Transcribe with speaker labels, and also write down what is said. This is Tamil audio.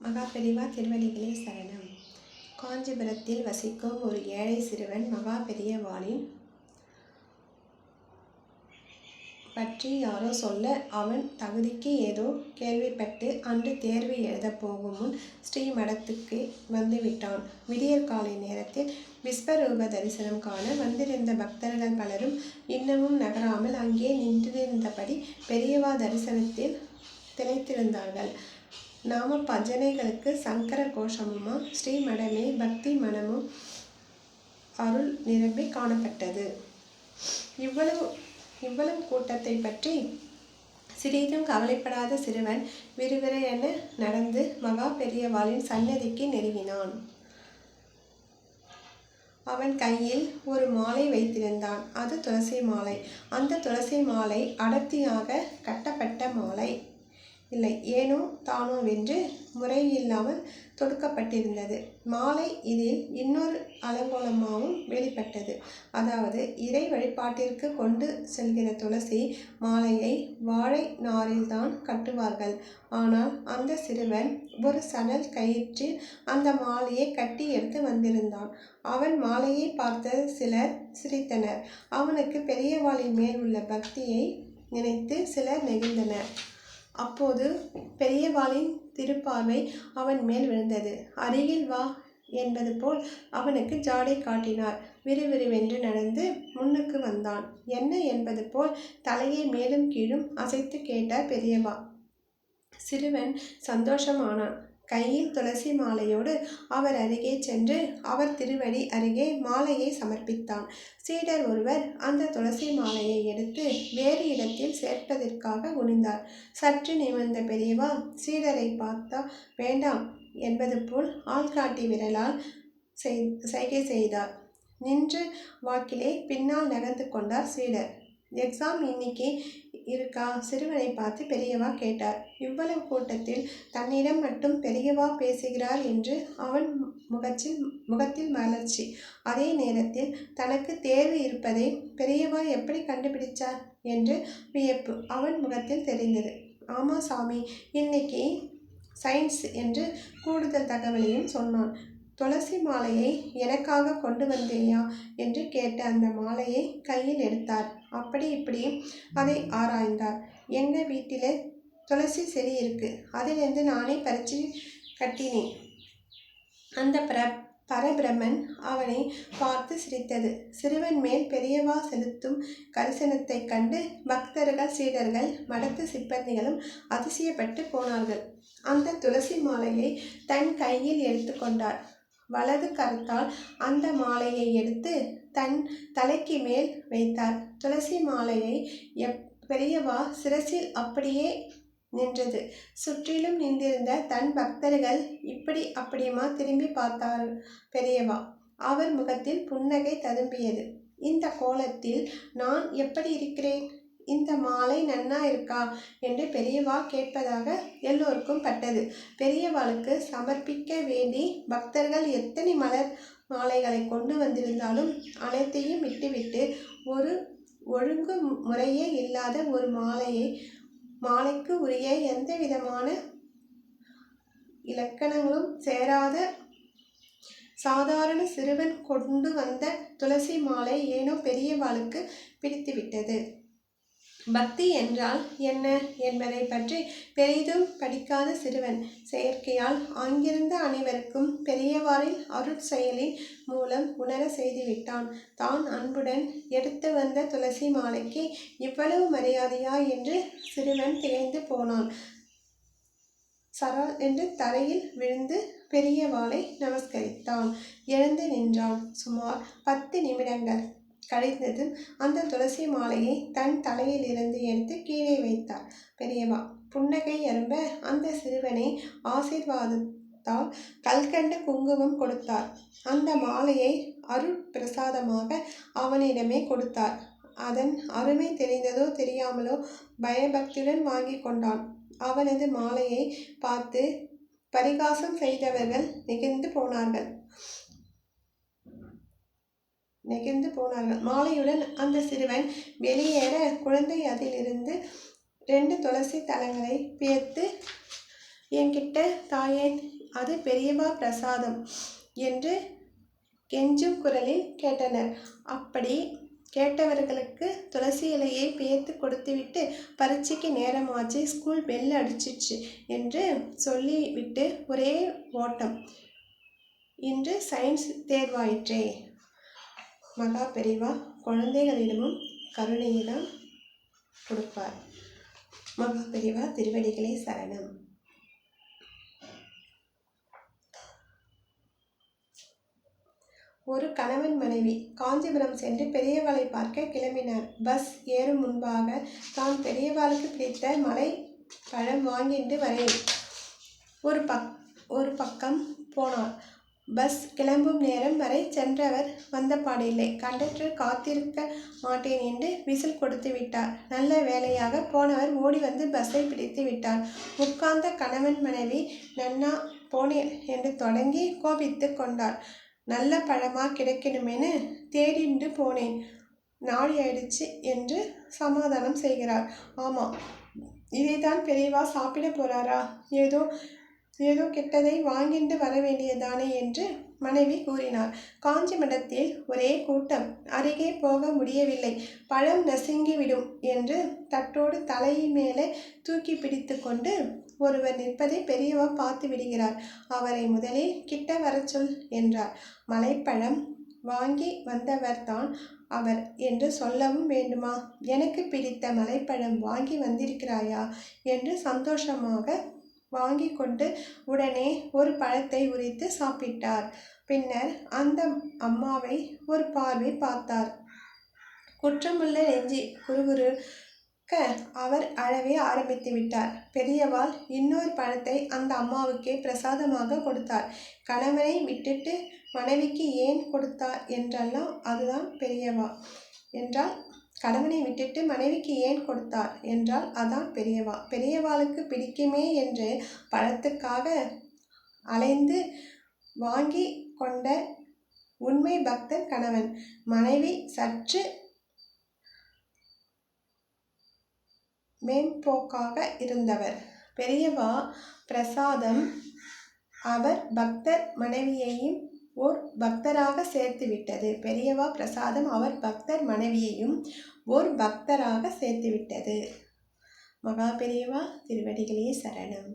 Speaker 1: மகா பெரிவா திருவடிகளே சரணம். காஞ்சிபுரத்தில் வசிக்கும் ஒரு ஏழை சிறுவன் மகா பெரியவாளின் பற்றி யாரோ சொல்ல அவன் தகுதிக்கு ஏதோ கேள்விப்பட்டு அன்று தேர்வு எழுதப் போகும் முன் ஸ்ரீமடத்துக்கு வந்துவிட்டான். விடியற் காலை நேரத்தில் விஸ்வரூப தரிசனம் காண வந்திருந்த பக்தர்கள் பலரும் இன்னமும் நகராமல் அங்கே நின்றிருந்தபடி பெரியவா தரிசனத்தில் திளைத்திருந்தார்கள். நாம பஜனைகளுக்கு சங்கர கோஷமுமா ஸ்ரீமடமே பக்தி மனமும் அருள் நிரம்பி காணப்பட்டது. இவ்வளவு கூட்டத்தை பற்றி சிறிதும் கவலைப்படாத சிறுவன் விறுவிறுவென நடந்து மகா பெரியவாளின் சன்னதிக்கு நெருங்கினான். அவன் கையில் ஒரு மாலை வைத்திருந்தான். அது துளசி மாலை. அந்த துளசி மாலை அடர்த்தியாக கட்டப்பட்ட மாலை இல்லை, ஏனோ தானோவென்று முறையில்லாமல் தொடுக்கப்பட்டிருந்தது. மாலை இதில் இன்னொரு அலங்கோலமாகவும் வெளிப்பட்டது. அதாவது இறை வழிபாட்டிற்கு கொண்டு செல்கிற துளசி மாலையை வாழை நாரில்தான் கட்டுவார்கள். ஆனால் அந்த சிறுவன் ஒரு சணல் கயிற்றில் அந்த மாலையை கட்டி எடுத்து வந்திருந்தான். அவன் மாலையை பார்த்த சிலர் சிரித்தனர். அவனுக்கு பெரியவாளின் மேல் உள்ள பக்தியை நினைத்து சிலர் நெகிழ்ந்தனர். அப்போது பெரியவாளின் திருப்பார்வை அவன் மேல் விழுந்தது. அருகில் வா என்பது போல் அவனுக்கு ஜாடை காட்டினார். விறுவிறுவென்று நடந்து முன்னுக்கு வந்தான். என்ன என்பது போல் தலையை மேலும் கீழும் அசைத்து கேட்டார் பெரியவா. சிறுவன் சந்தோஷமானான். கையில் துளசி மாலையோடு அவர் அருகே சென்று அவர் திருவடி அருகே மாலையை சமர்ப்பித்தான். சீடர் ஒருவர் அந்த துளசி மாலையை எடுத்து வேறு இடத்தில் சேர்ப்பதற்காக குனிந்தார். சற்று நிமிர்ந்த பெரியவா சீடரை பார்த்தா வேண்டாம் என்பது போல் ஆள்காட்டி விரலால் சைகை செய்தார். நின்று வாக்கிலே பின்னால் நகர்ந்து கொண்டார் சீடர். எக்ஸாம் இன்னைக்கு இருக்கா? சிறுவனை பார்த்து பெரியவா கேட்டார். இவ்வளவு கூட்டத்தில் தன்னிடம் மட்டும் பெரியவா பேசுகிறார் என்று அவன் முகத்தில் மலர்ச்சி. அதே நேரத்தில் தனக்கு தேர்வு இருப்பதை பெரியவா எப்படி கண்டுபிடிச்சார் என்று வியப்பு அவன் முகத்தில் தெரிந்தது. ஆமா சாமி, இன்னைக்கு சயின்ஸ் என்று கூடுதல் தகவலையும் சொன்னான். துளசி மாலையை எனக்காக கொண்டு வந்தேயா என்று கேட்ட அந்த மாலையை கையில் எடுத்தார். அப்படி இப்படி அதை ஆராய்ந்தார். எங்கள் வீட்டில் துளசி செடி இருக்கு, அதிலிருந்து நானே பறித்து கட்டினேன். அந்த பரபிரமன் அவனை பார்த்து சிரித்தது. சிறுவன் மேல் பெரியவா செலுத்தும் கரிசனத்தை கண்டு பக்தர்கள் சீடர்கள் மடத்து சிப்பந்திகளும் அதிசயப்பட்டு போனார்கள். அந்த துளசி மாலையை தன் கையில் எடுத்துக்கொண்டார். வலது கரத்தால் அந்த மாலையை எடுத்து தன் தலைக்கு மேல் வைத்தார். துளசி மாலையை பெரியவா சிரசில் அப்படியே நின்றது. சுற்றிலும் நின்றிருந்த தன் பக்தர்கள் இப்படி அப்படியுமா திரும்பி பார்த்தார் பெரியவா. அவர் முகத்தில் புன்னகை ததும்பியது. இந்த கோலத்தில் நான் எப்படி இருக்கிறேன்? இந்த மாலை நன்னா இருக்கா என்று பெரியவா கேட்பதாக எல்லோருக்கும் பட்டது. பெரியவாளுக்கு சமர்ப்பிக்க வேண்டி பக்தர்கள் எத்தனை மலர் மாலைகளை கொண்டு வந்திருந்தாலும் அனைத்தையும் விட்டுவிட்டு ஒரு ஒழுங்கு முறையே இல்லாத ஒரு மாலைக்கு உரிய எந்த விதமான இலக்கணங்களும் சேராத சாதாரண சிறுவன் கொண்டு வந்த துளசி மாலை ஏனோ பெரியவாளுக்கு பிடித்துவிட்டது. பக்தி என்றால் என்ன என்பதை பற்றி பெரிதும் படிக்காத சிறுவன் செயற்கையால் அங்கிருந்த அனைவருக்கும் பெரியவாரின் அருட்செயலின் மூலம் உணர செய்துவிட்டான். தான் அன்புடன் எடுத்து வந்த துளசி மாலைக்கு இவ்வளவு மரியாதையா என்று சிறுவன் திகைந்து போனான். சரா என்று தரையில் விழுந்து பெரியவாளை நமஸ்கரித்தான். எழுந்து நின்றான். சுமார் 10 நிமிடங்கள் கழிந்ததும் அந்த துளசி மாலையை தன் தலையிலிருந்து எடுத்து கீழே வைத்தார் பெரியவா. புன்னகை அரும்ப அந்த சிறுவனை ஆசீர்வாதத்தால் கல்கண்டு குங்குமம் கொடுத்தார். அந்த மாலையை அருள் பிரசாதமாக அவனிடமே கொடுத்தார். அதன் அருமை தெரிந்ததோ தெரியாமலோ பயபக்தியுடன் வாங்கி கொண்டான். அவனது மாலையை பார்த்து பரிகாசம் செய்தவர்கள் நெகிழ்ந்து போனார்கள். மாலையுடன் அந்த சிறுவன் வெளியேற குழந்தை அதிலிருந்து 2 துளசி தளங்களை பேர்த்து என்கிட்ட தாயேன், அது பெரியவா பிரசாதம் என்று கெஞ்சும் குரலில் கேட்டனர். அப்படி கேட்டவர்களுக்கு துளசி இலையை பேர்த்து கொடுத்துவிட்டு, பரீட்சைக்கு நேரமாச்சு, ஸ்கூல் பெல் அடிச்சிச்சு என்று சொல்லிவிட்டு ஒரே ஓட்டம். இன்று சயின்ஸ் தேர்வாயிற்றே. மகா பெரிவா குழந்தைகளிடமும் கருணையை தான் கொடுப்பார். மகா பெரிவா திருவடிகளே சரணம். ஒரு கணவன் மனைவி காஞ்சிபுரம் சென்று பெரியவாளை பார்க்க கிளம்பினார். பஸ் ஏறும் முன்பாக, தான் பெரியவாளுக்கு பிடித்த மலை பழம் வாங்கிட்டு வரேன் ஒரு பக்கம் போனார். பஸ் கிளம்பும் நேரம் வரை சென்றவர் வந்தபாடில்லை. கண்டக்டர் காத்திருக்க மாட்டேன் என்று விசில் கொடுத்து விட்டார். நல்ல வேலையாக போனவர் ஓடி வந்து பஸ்ஸை பிடித்து விட்டார். உட்கார்ந்த கணவன் மனைவி நன்னா போனேன் என்று தொடங்கி கோபித்து கொண்டார். நல்ல பழமா கிடைக்கணுமேனு தேடிண்டு போனேன், நாளை ஆயிடுச்சு என்று சமாதானம் செய்கிறார். ஆமாம், இதைத்தான் பெரியவா சாப்பிட போறாரா? ஏதோ கெட்டதை வாங்கிட்டு வர வேண்டியதானே என்று மனைவி கூறினார். காஞ்சி மடத்தில் ஒரே கூட்டம், அருகே போக முடியவில்லை. பழம் நசுங்கிவிடும் என்று தட்டோடு தலை மேலே தூக்கி பிடித்து கொண்டு ஒருவர் நிற்பதை பெரியவா பார்த்து விடுகிறார். அவரை முதலில் கிட்ட வரச் சொல் என்றார். மலைப்பழம் வாங்கி வந்தவர்தான் அவர் என்று சொல்லவும் வேண்டுமா? எனக்கு பிடித்த மலைப்பழம் வாங்கி வந்திருக்கிறாயா என்று சந்தோஷமாக வாங்கி கொண்டு உடனே ஒரு பழத்தை உரித்து சாப்பிட்டார். பின்னர் அந்த அம்மாவை ஒரு பார்வை பார்த்தார். குற்றமுள்ள நெஞ்சி குறுகுறுக்க அவர் அழவே ஆரம்பித்து விட்டார். பெரியவாள் இன்னொரு பழத்தை அந்த அம்மாவுக்கே பிரசாதமாக கொடுத்தார். கணவனை விட்டுட்டு மனைவிக்கு ஏன் கொடுத்தார் என்றெல்லாம் அதுதான் பெரியவா என்றால், கணவனை விட்டுட்டு மனைவிக்கு ஏன் கொடுத்தார் என்றால் அதான் பெரியவா. பெரியவாளுக்கு பிடிக்குமே என்று பழத்துக்காக அலைந்து வாங்கி கொண்ட உண்மை பக்தர் கணவன். மனைவி சற்று மேம்போக்காக இருந்தவர். பெரியவா பிரசாதம் அவர் பக்தர் மனைவியையும் ஓர் பக்தராக சேர்த்து விட்டது. பெரியவா பிரசாதம் அவர் பக்தர் மனைவியையும் ஓர் பக்தராக சேர்த்து விட்டது. மகா பெரியவா திருவடிகளே சரணம்.